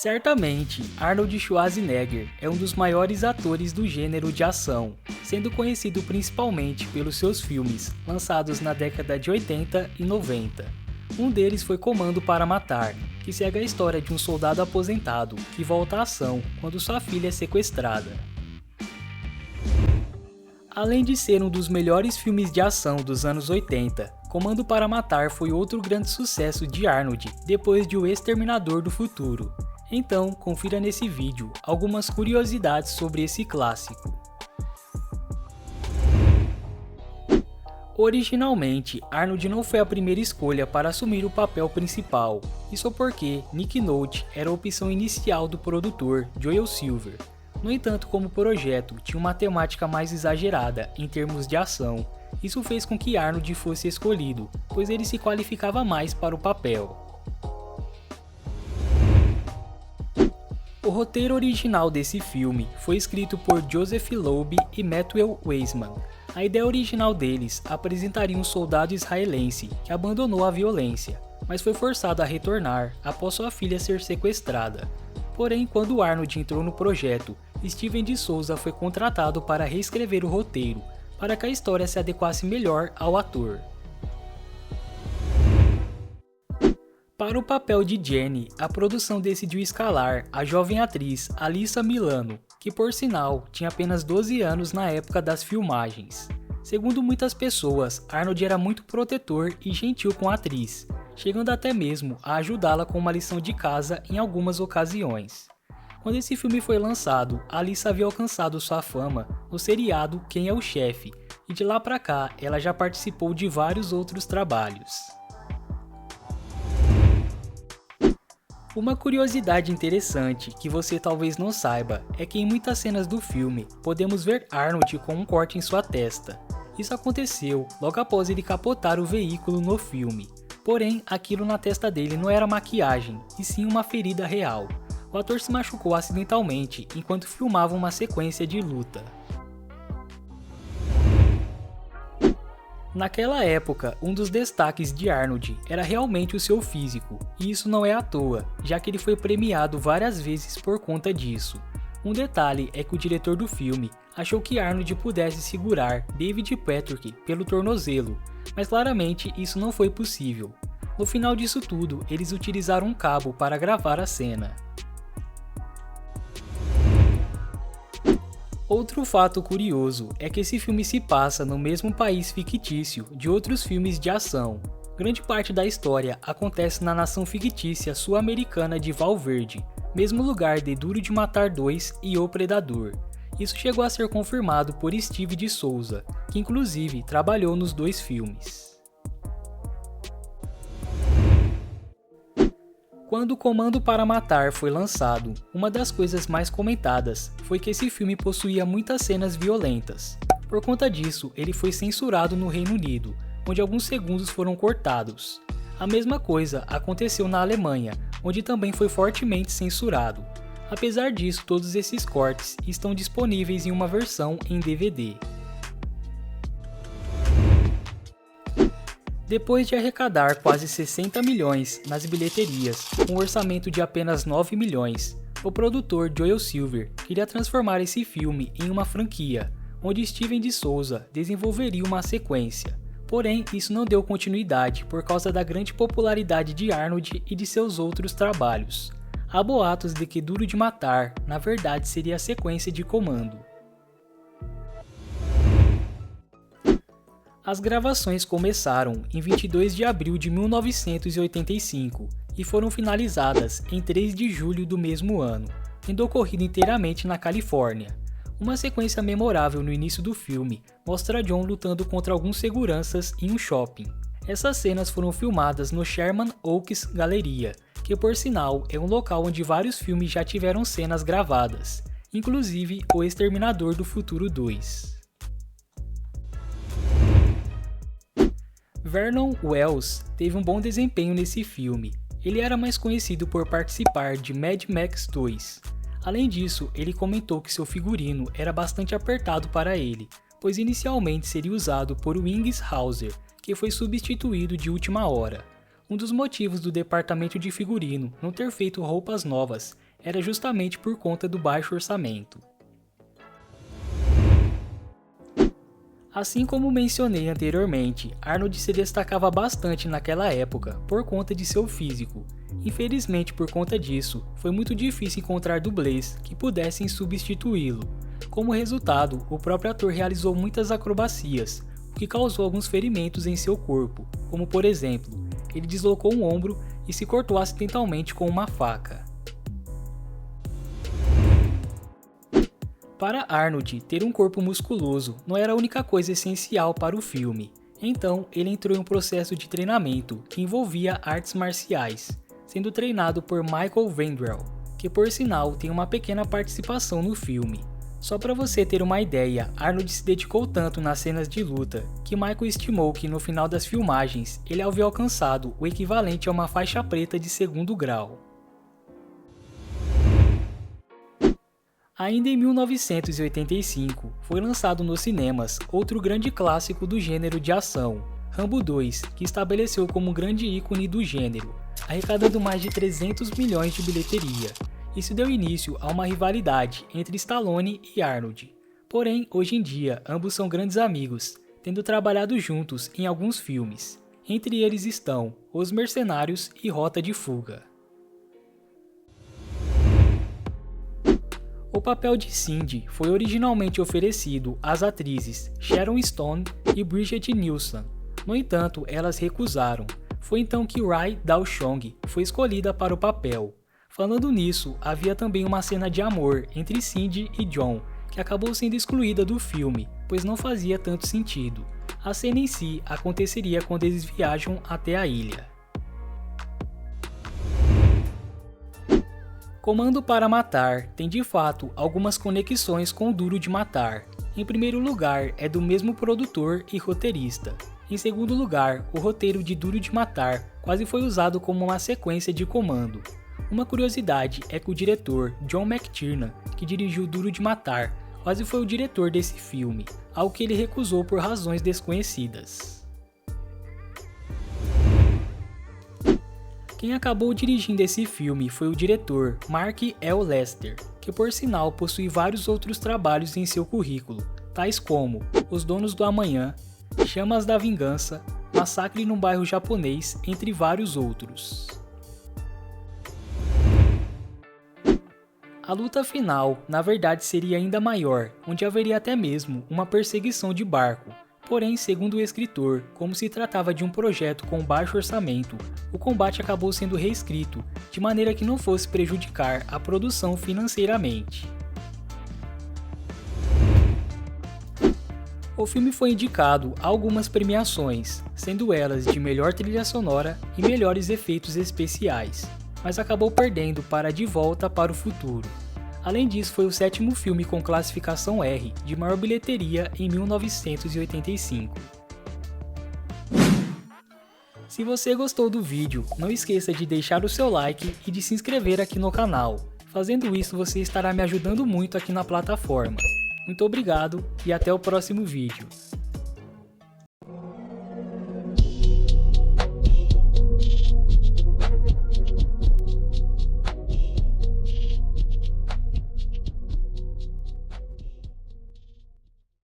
Certamente, Arnold Schwarzenegger é um dos maiores atores do gênero de ação, sendo conhecido principalmente pelos seus filmes, lançados na década de 80 e 90. Um deles foi Comando para Matar, que segue a história de um soldado aposentado que volta à ação quando sua filha é sequestrada. Além de ser um dos melhores filmes de ação dos anos 80, Comando para Matar foi outro grande sucesso de Arnold depois de O Exterminador do Futuro. Então, confira nesse vídeo algumas curiosidades sobre esse clássico. Originalmente, Arnold não foi a primeira escolha para assumir o papel principal, isso porque Nick Nolte era a opção inicial do produtor Joel Silver. No entanto, como o projeto tinha uma temática mais exagerada em termos de ação, isso fez com que Arnold fosse escolhido, pois ele se qualificava mais para o papel. O roteiro original desse filme foi escrito por Joseph Loeb e Matthew Weissman. A ideia original deles apresentaria um soldado israelense que abandonou a violência, mas foi forçado a retornar após sua filha ser sequestrada. Porém, quando Arnold entrou no projeto, Steven de Souza foi contratado para reescrever o roteiro, para que a história se adequasse melhor ao ator. Para o papel de Jenny, a produção decidiu escalar a jovem atriz Alyssa Milano, que por sinal tinha apenas 12 anos na época das filmagens. Segundo muitas pessoas, Arnold era muito protetor e gentil com a atriz, chegando até mesmo a ajudá-la com uma lição de casa em algumas ocasiões. Quando esse filme foi lançado, Alyssa havia alcançado sua fama no seriado Quem é o Chefe, e de lá pra cá ela já participou de vários outros trabalhos. Uma curiosidade interessante que você talvez não saiba é que em muitas cenas do filme podemos ver Arnold com um corte em sua testa. Isso aconteceu logo após ele capotar o veículo no filme, porém aquilo na testa dele não era maquiagem, e sim uma ferida real. O ator se machucou acidentalmente enquanto filmava uma sequência de luta. Naquela época, um dos destaques de Arnold era realmente o seu físico, e isso não é à toa, já que ele foi premiado várias vezes por conta disso. Um detalhe é que o diretor do filme achou que Arnold pudesse segurar David Patrick pelo tornozelo, mas claramente isso não foi possível. No final disso tudo, eles utilizaram um cabo para gravar a cena. Outro fato curioso é que esse filme se passa no mesmo país fictício de outros filmes de ação. Grande parte da história acontece na nação fictícia sul-americana de Val Verde, mesmo lugar de Duro de Matar 2 e O Predador. Isso chegou a ser confirmado por Steve de Souza, que inclusive trabalhou nos dois filmes. Quando Comando para Matar foi lançado, uma das coisas mais comentadas foi que esse filme possuía muitas cenas violentas. Por conta disso, ele foi censurado no Reino Unido, onde alguns segundos foram cortados. A mesma coisa aconteceu na Alemanha, onde também foi fortemente censurado. Apesar disso, todos esses cortes estão disponíveis em uma versão em DVD. Depois de arrecadar quase 60 milhões nas bilheterias, com um orçamento de apenas 9 milhões, o produtor Joel Silver queria transformar esse filme em uma franquia, onde Steven de Souza desenvolveria uma sequência. Porém, isso não deu continuidade por causa da grande popularidade de Arnold e de seus outros trabalhos. Há boatos de que Duro de Matar, na verdade, seria a sequência de Comando. As gravações começaram em 22 de abril de 1985 e foram finalizadas em 3 de julho do mesmo ano, tendo ocorrido inteiramente na Califórnia. Uma sequência memorável no início do filme mostra John lutando contra alguns seguranças em um shopping. Essas cenas foram filmadas no Sherman Oaks Galleria, que por sinal é um local onde vários filmes já tiveram cenas gravadas, inclusive O Exterminador do Futuro 2. Vernon Wells teve um bom desempenho nesse filme. Ele era mais conhecido por participar de Mad Max 2. Além disso, ele comentou que seu figurino era bastante apertado para ele, pois inicialmente seria usado por Wings Hauser, que foi substituído de última hora. Um dos motivos do departamento de figurino não ter feito roupas novas era justamente por conta do baixo orçamento. Assim como mencionei anteriormente, Arnold se destacava bastante naquela época por conta de seu físico. Infelizmente, por conta disso, foi muito difícil encontrar dublês que pudessem substituí-lo. Como resultado, o próprio ator realizou muitas acrobacias, o que causou alguns ferimentos em seu corpo, como por exemplo, ele deslocou um ombro e se cortou acidentalmente com uma faca. Para Arnold, ter um corpo musculoso não era a única coisa essencial para o filme, então ele entrou em um processo de treinamento que envolvia artes marciais, sendo treinado por Michael Vendrell, que por sinal tem uma pequena participação no filme. Só para você ter uma ideia, Arnold se dedicou tanto nas cenas de luta que Michael estimou que no final das filmagens ele havia alcançado o equivalente a uma faixa preta de 2º grau. Ainda em 1985, foi lançado nos cinemas outro grande clássico do gênero de ação, Rambo 2, que estabeleceu como um grande ícone do gênero, arrecadando mais de 300 milhões de bilheteria. Isso deu início a uma rivalidade entre Stallone e Arnold. Porém, hoje em dia, ambos são grandes amigos, tendo trabalhado juntos em alguns filmes. Entre eles estão Os Mercenários e Rota de Fuga. O papel de Cindy foi originalmente oferecido às atrizes Sharon Stone e Bridget Nielsen. No entanto, elas recusaram. Foi então que Rai Dao-chong foi escolhida para o papel. Falando nisso, havia também uma cena de amor entre Cindy e John, que acabou sendo excluída do filme, pois não fazia tanto sentido. A cena em si aconteceria quando eles viajam até a ilha. Comando para Matar tem de fato algumas conexões com Duro de Matar. Em primeiro lugar, é do mesmo produtor e roteirista. Em segundo lugar, o roteiro de Duro de Matar quase foi usado como uma sequência de Comando. Uma curiosidade é que o diretor John McTiernan, que dirigiu Duro de Matar, quase foi o diretor desse filme, algo que ele recusou por razões desconhecidas. Quem acabou dirigindo esse filme foi o diretor Mark L. Lester, que por sinal possui vários outros trabalhos em seu currículo, tais como Os Donos do Amanhã, Chamas da Vingança, Massacre num Bairro Japonês, entre vários outros. A luta final, na verdade, seria ainda maior, onde haveria até mesmo uma perseguição de barco. Porém, segundo o escritor, como se tratava de um projeto com baixo orçamento, o combate acabou sendo reescrito, de maneira que não fosse prejudicar a produção financeiramente. O filme foi indicado a algumas premiações, sendo elas de melhor trilha sonora e melhores efeitos especiais, mas acabou perdendo para De Volta para o Futuro. Além disso, foi o 7º filme com classificação R de maior bilheteria em 1985. Se você gostou do vídeo, não esqueça de deixar o seu like e de se inscrever aqui no canal. Fazendo isso, você estará me ajudando muito aqui na plataforma. Muito obrigado e até o próximo vídeo.